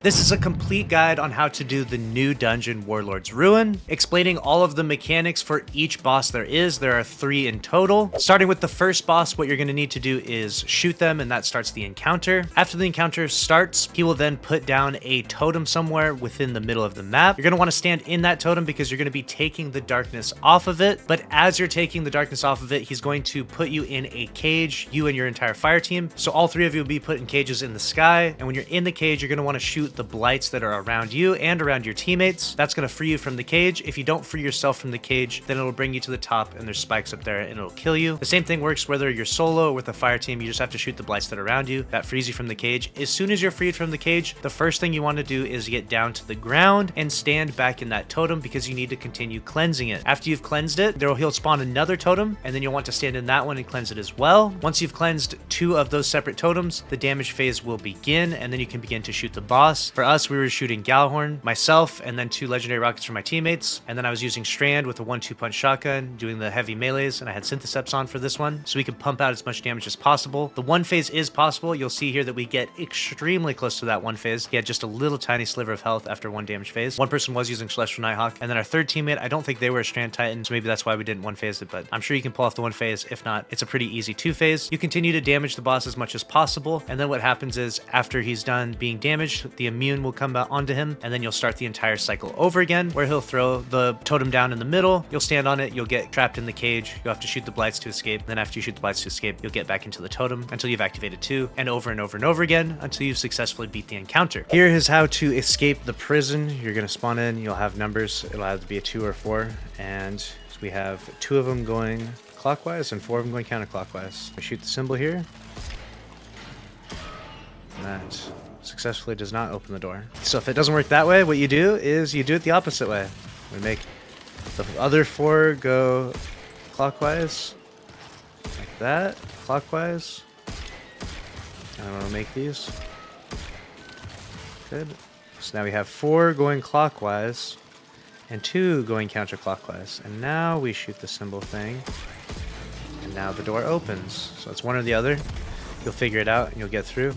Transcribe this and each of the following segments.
This is a complete guide on how to do the new dungeon Warlord's Ruin, explaining all of the mechanics for each boss there is. There are 3 in total. Starting with the first boss, what you're going to need to do is shoot them, and that starts the encounter. After the encounter starts, he will then put down a totem somewhere within the middle of the map. You're going to want to stand in that totem because you're going to be taking the darkness off of it. But as you're taking the darkness off of it, he's going to put you in a cage, you and your entire fire team. So all 3 of you will be put in cages in the sky. And when you're in the cage, you're going to want to shoot the blights that are around you and around your teammates. That's going to free you from the cage. If you don't free yourself from the cage, then it'll bring you to the top and there's spikes up there and it'll kill you. The same thing works whether you're solo or with a fire team. You just have to shoot the blights that are around you. That frees you from the cage. As soon as you're freed from the cage, the first thing you want to do is get down to the ground and stand back in that totem because you need to continue cleansing it. After you've cleansed it, he'll spawn another totem and then you'll want to stand in that one and cleanse it as well. Once you've cleansed 2 of those separate totems, the damage phase will begin and then you can begin to shoot the boss. For us, we were shooting Galahorn, myself, and then 2 legendary rockets for my teammates. And then I was using Strand with a 1-2 punch shotgun, doing the heavy melees, and I had Syntheseps on for this one, so we could pump out as much damage as possible. The 1 phase is possible. You'll see here that we get extremely close to that 1 phase. He had just a little tiny sliver of health after 1 damage phase. One person was using Celestial Nighthawk, and then our 3rd teammate, I don't think they were a Strand Titan, so maybe that's why we didn't 1 phase it, but I'm sure you can pull off the 1 phase. If not, it's a pretty easy 2 phase. You continue to damage the boss as much as possible, and then what happens is after he's done being damaged, the immune will come onto him, and then you'll start the entire cycle over again where he'll throw the totem down in the middle. You'll stand on it. You'll get trapped in the cage. You'll have to shoot the blights to escape. Then after you shoot the blights to escape, you'll get back into the totem until you've activated 2 and over and over and over again until you've successfully beat the encounter. Here is how to escape the prison. You're going to spawn in. You'll have numbers. It'll have to be a 2 or 4. And we have 2 of them going clockwise and 4 of them going counterclockwise. I shoot the symbol here. And that successfully does not open the door. So if it doesn't work that way, what you do is you do it the opposite way. We make the other 4 go clockwise, like that, clockwise. And I want to make these. Good. So now we have 4 going clockwise and 2 going counterclockwise. And now we shoot the symbol thing. And now the door opens. So it's one or the other. You'll figure it out and you'll get through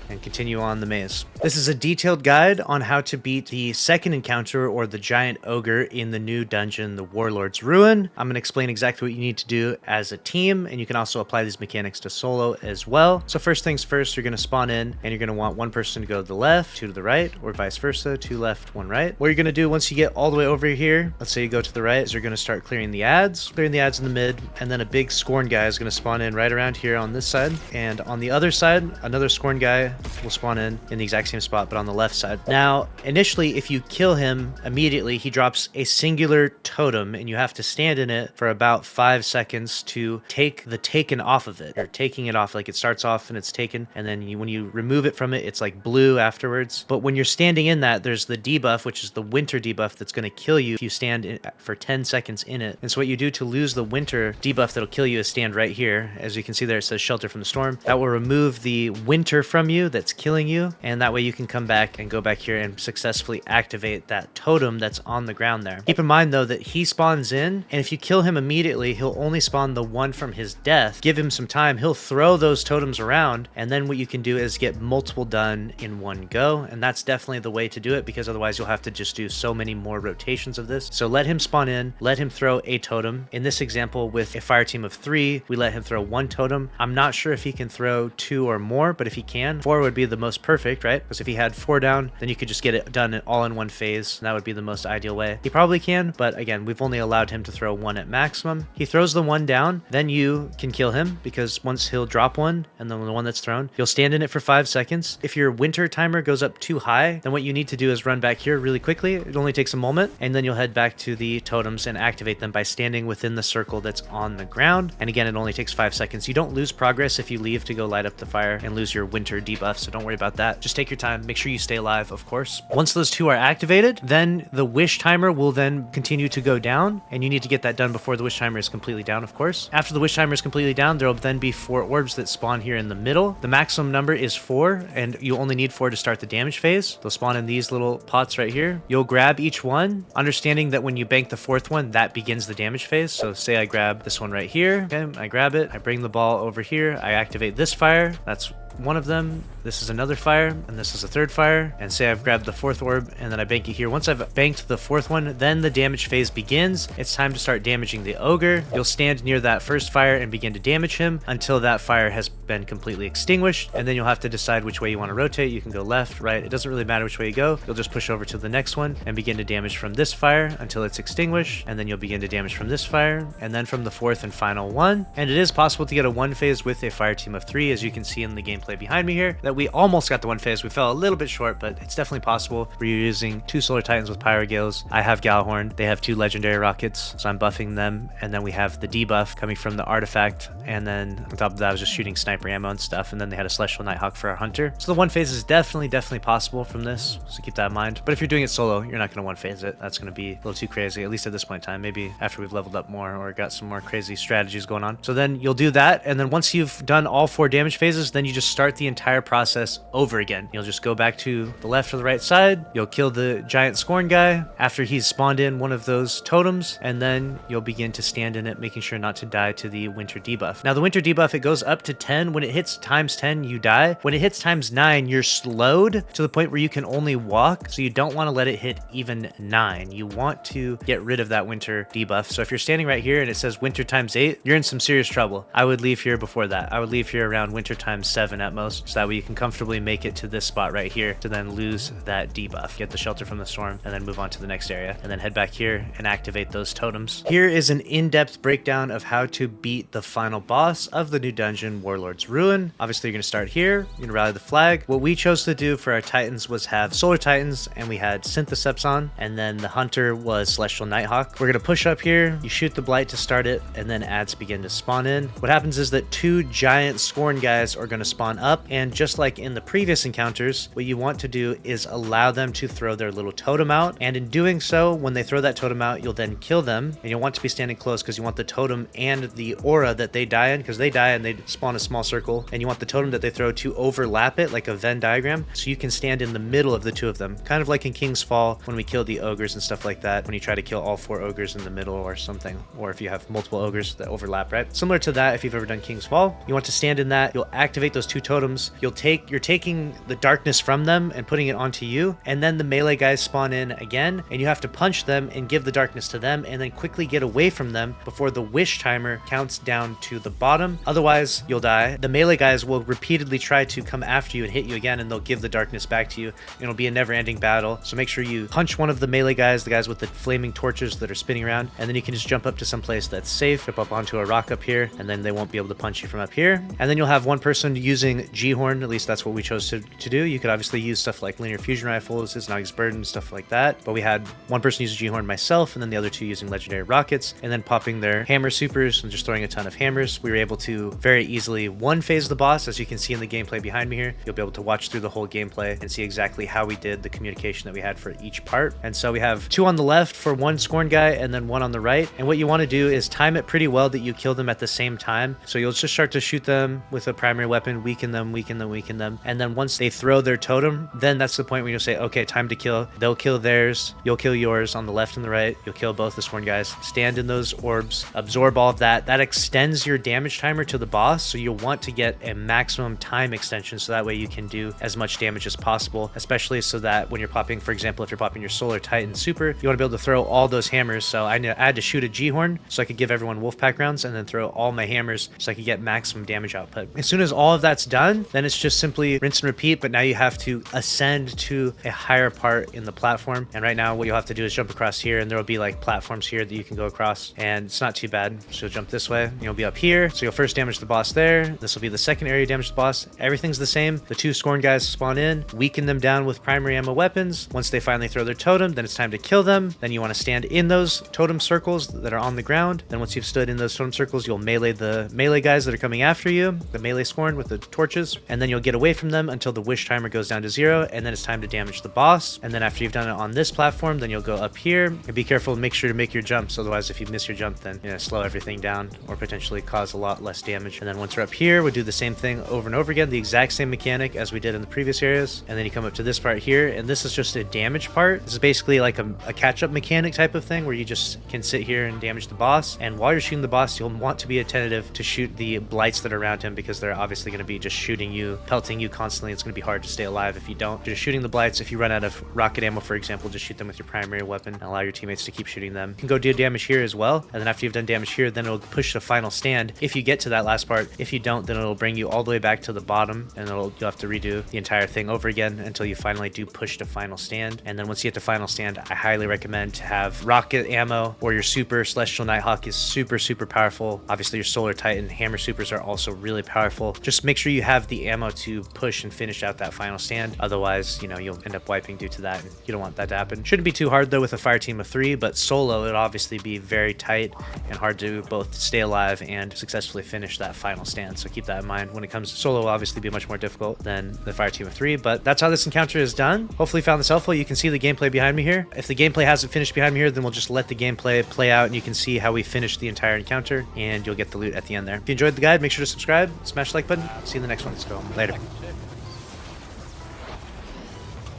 and continue on the maze. This is a detailed guide on how to beat the 2nd encounter or the giant ogre in the new dungeon, the Warlord's Ruin. I'm going to explain exactly what you need to do as a team, and you can also apply these mechanics to solo as well. So first things first, you're going to spawn in and you're going to want 1 person to go to the left, 2 to the right, or vice versa, 2 left, 1 right. What you're going to do once you get all the way over here, let's say you go to the right, is you're going to start clearing the ads in the mid, and then a big Scorn guy is going to spawn in right around here on this side, and on the other side, another Scorn guy will spawn in the exact same spot but on the left side. Now initially, if you kill him immediately, he drops a singular totem and you have to stand in it for about 5 seconds to take the taken off of it. You're taking it off, like it starts off and it's taken, and then when you remove it from it, it's like blue afterwards. But when you're standing in that, there's the debuff, which is the winter debuff that's going to kill you if you stand for 10 seconds in it. And so what you do to lose the winter debuff that'll kill you is stand right here. As you can see there, it says shelter from the storm. That will remove the winter from you that's killing you, and that way you can come back and go back here and successfully activate that totem that's on the ground there. Keep in mind though that he spawns in, and if you kill him immediately, he'll only spawn the one from his death. Give him some time, he'll throw those totems around, and then what you can do is get multiple done in one go, and that's definitely the way to do it, because otherwise you'll have to just do so many more rotations of this. So let him spawn in, let him throw a totem. In this example with a fire team of 3, we let him throw 1 totem. I'm not sure if he can throw 2 or more, but if he can, 4 would be the most perfect, right? Because if he had 4 down, then you could just get it done all in 1 phase, and that would be the most ideal way. He probably can, but again, we've only allowed him to throw 1 at maximum. He throws the 1 down, then you can kill him, because once he'll drop 1, and then the one that's thrown, you'll stand in it for 5 seconds. If your winter timer goes up too high, then what you need to do is run back here really quickly. It only takes a moment, and then you'll head back to the totems and activate them by standing within the circle that's on the ground. And again, it only takes 5 seconds. You don't lose progress if you leave to go light up the fire and lose your winter debuff, so don't worry about that. Just take your time, make sure you stay alive, of course. Once those 2 are activated, then the wish timer will then continue to go down, and you need to get that done before the wish timer is completely down, of course. After the wish timer is completely down, there will then be 4 orbs that spawn here in the middle. The maximum number is 4, and you only need 4 to start the damage phase. They'll spawn in these little pots right here. You'll grab each one, understanding that when you bank the 4th one, that begins the damage phase. So say I grab this one right here, okay, I grab it, I bring the ball over here, I activate this fire, that's one of them, this is another fire, and this is a third fire, and say I've grabbed the fourth orb, and then I bank it here. Once I've banked the fourth one, then the damage phase begins. It's time to start damaging the ogre. You'll stand near that first fire and begin to damage him until that fire has been completely extinguished, and then you'll have to decide which way you want to rotate. You can go left, right, it doesn't really matter which way you go. You'll just push over to the next one and begin to damage from this fire until it's extinguished, and then you'll begin to damage from this fire, and then from the fourth and final one. And it is possible to get a one phase with a fire team of 3, as you can see in the gameplay behind me here, that we almost got the one phase. We fell a little bit short, but it's definitely possible. We're using 2 Solar Titans with Pyrogales. I have Galhorn. They have 2 legendary rockets, so I'm buffing them, and then we have the debuff coming from the artifact, and then on top of that I was just shooting sniper ammo and stuff, and then they had a Celestial Nighthawk for our hunter. So the one phase is definitely possible from this, so keep that in mind. But if you're doing it solo, you're not going to one phase it. That's going to be a little too crazy, at least at this point in time. Maybe after we've leveled up more or got some more crazy strategies going on. So then you'll do that, and then once you've done all 4 damage phases, then you just start the entire process over again. You'll just go back to the left or the right side. You'll kill the giant Scorn guy after he's spawned in one of those totems, and then you'll begin to stand in it, making sure not to die to the winter debuff. Now the winter debuff, it goes up to 10. When it hits times 10, you die. When it hits times 9, you're slowed to the point where you can only walk, so you don't want to let it hit even 9. You want to get rid of that winter debuff. So if you're standing right here and it says winter times 8, you're in some serious trouble. I would leave here before that. I would leave here around winter times 7 at most, so that way you can comfortably make it to this spot right here to then lose that debuff, get the shelter from the storm, and then move on to the next area, and then head back here and activate those totems. Here is an in-depth breakdown of how to beat the final boss of the new dungeon, Warlord's Ruin. Obviously, you're going to start here. You're going to rally the flag. What we chose to do for our Titans was have Solar Titans, and we had Syntheseps on, and then the Hunter was Celestial Nighthawk. We're going to push up here. You shoot the Blight to start it, and then adds begin to spawn in. What happens is that 2 giant Scorn guys are going to spawn up, and just like in the previous encounters, what you want to do is allow them to throw their little totem out, and in doing so, when they throw that totem out, you'll then kill them, and you'll want to be standing close because you want the totem and the aura that they die in, because they die and they spawn a small circle, and you want the totem that they throw to overlap it like a Venn diagram, so you can stand in the middle of the 2 of them, kind of like in King's Fall when we killed the ogres and stuff like that, when you try to kill all 4 ogres in the middle or something, or if you have multiple ogres that overlap, right? Similar to that, if you've ever done King's Fall, you want to stand in that. You'll activate those 2 totems. You're taking the darkness from them and putting it onto you, and then the melee guys spawn in again, and you have to punch them and give the darkness to them, and then quickly get away from them before the wish timer counts down to the bottom. Otherwise, you'll die. The melee guys will repeatedly try to come after you and hit you again, and they'll give the darkness back to you. It'll be a never-ending battle, so make sure you punch one of the melee guys, the guys with the flaming torches that are spinning around, and then you can just jump up to some place that's safe, jump up onto a rock up here, and then they won't be able to punch you from up here. And then you'll have one person using G-Horn, at least that's what we chose to do. You could obviously use stuff like linear fusion rifles, Snog's Burden, stuff like that, but we had one person using G-Horn, myself, and then the other 2 using legendary rockets, and then popping their hammer supers and just throwing a ton of hammers. We were able to very easily one phase the boss, as you can see in the gameplay behind me here. You'll be able to watch through the whole gameplay and see exactly how we did the communication that we had for each part. And so we have 2 on the left for 1 Scorn guy, and then 1 on the right, and what you want to do is time it pretty well that you kill them at the same time. So you'll just start to shoot them with a primary weapon, weaken them, and then once they throw their totem, then that's the point where you'll say, okay, time to kill. They'll kill theirs, you'll kill yours on the left and the right, you'll kill both the Scorn guys, stand in those orbs, absorb all of that. That extends your damage timer to the boss, so you'll want to get a maximum time extension, so that way you can do as much damage as possible, especially so that when you're popping, for example, if you're popping your Solar Titan super, you want to be able to throw all those hammers. So I had to shoot a G-Horn so I could give everyone Wolfpack rounds, and then throw all my hammers so I could get maximum damage output. As soon as all of that's done, then it's just simply rinse and repeat, but now you have to ascend to a higher part in the platform. And right now what you'll have to do is jump across here, and there will be like platforms here that you can go across, and it's not too bad. So you'll jump this way, you'll be up here, so you'll first damage the boss there. This will be the second area damage the boss. Everything's the same. The 2 Scorn guys spawn in, weaken them down with primary ammo weapons. Once they finally throw their totem, then it's time to kill them. Then you want to stand in those totem circles that are on the ground. Then once you've stood in those totem circles, you'll melee the melee guys that are coming after you, the melee Scorn with the torches, and then you'll get away from them until the wish timer goes down to 0, and then it's time to damage the boss. And then after you've done it on this platform, then you'll go up here, and be careful and make sure to make your jumps. Otherwise, if you miss your jump, then slow everything down or potentially cause a lot less damage. And then once you're up here, here, we'll do the same thing over and over again, the exact same mechanic as we did in the previous areas. And then you come up to this part here, and this is just a damage part. This is basically like a catch-up mechanic type of thing where you just can sit here and damage the boss. And while you're shooting the boss, you'll want to be attentive to shoot the blights that are around him, because they're obviously going to be just shooting you, pelting you constantly. It's going to be hard to stay alive if you don't. Just shooting the blights. If you run out of rocket ammo, for example, just shoot them with your primary weapon and allow your teammates to keep shooting them. You can go do damage here as well, and then after you've done damage here, then it'll push the final stand if you get to that last part. If you don't, then it'll bring you all the way back to the bottom, and you'll have to redo the entire thing over again until you finally do push to final stand. And then once you get to final stand, I highly recommend to have rocket ammo, or your super Celestial Nighthawk is super powerful. Obviously your Solar Titan Hammer supers are also really powerful. Just make sure you have the ammo to push and finish out that final stand. Otherwise, you know, you'll end up wiping due to that, and you don't want that to happen. Shouldn't be too hard though with a fire team of 3, but solo it'll obviously be very tight and hard to both stay alive and successfully finish that final stand. So keep that in mind. When it comes to solo, will obviously be much more difficult than the fire team of 3, but that's how this encounter is done. Hopefully you found this helpful. You can see the gameplay behind me here. If the gameplay hasn't finished behind me here, then we'll just let the gameplay play out, and you can see how we finished the entire encounter, and you'll get the loot at the end there. If you enjoyed the guide, make sure to subscribe, smash the like button. See you in the next one. Let's go. Later.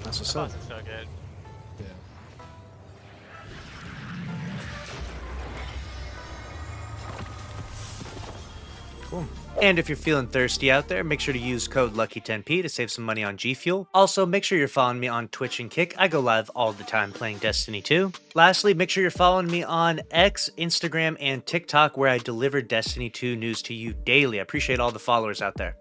That's what's up. So good. Cool. And if you're feeling thirsty out there, make sure to use code LUCKY10P to save some money on G Fuel. Also, make sure you're following me on Twitch and Kick. I go live all the time playing Destiny 2. Lastly, make sure you're following me on X, Instagram, and TikTok, where I deliver Destiny 2 news to you daily. I appreciate all the followers out there.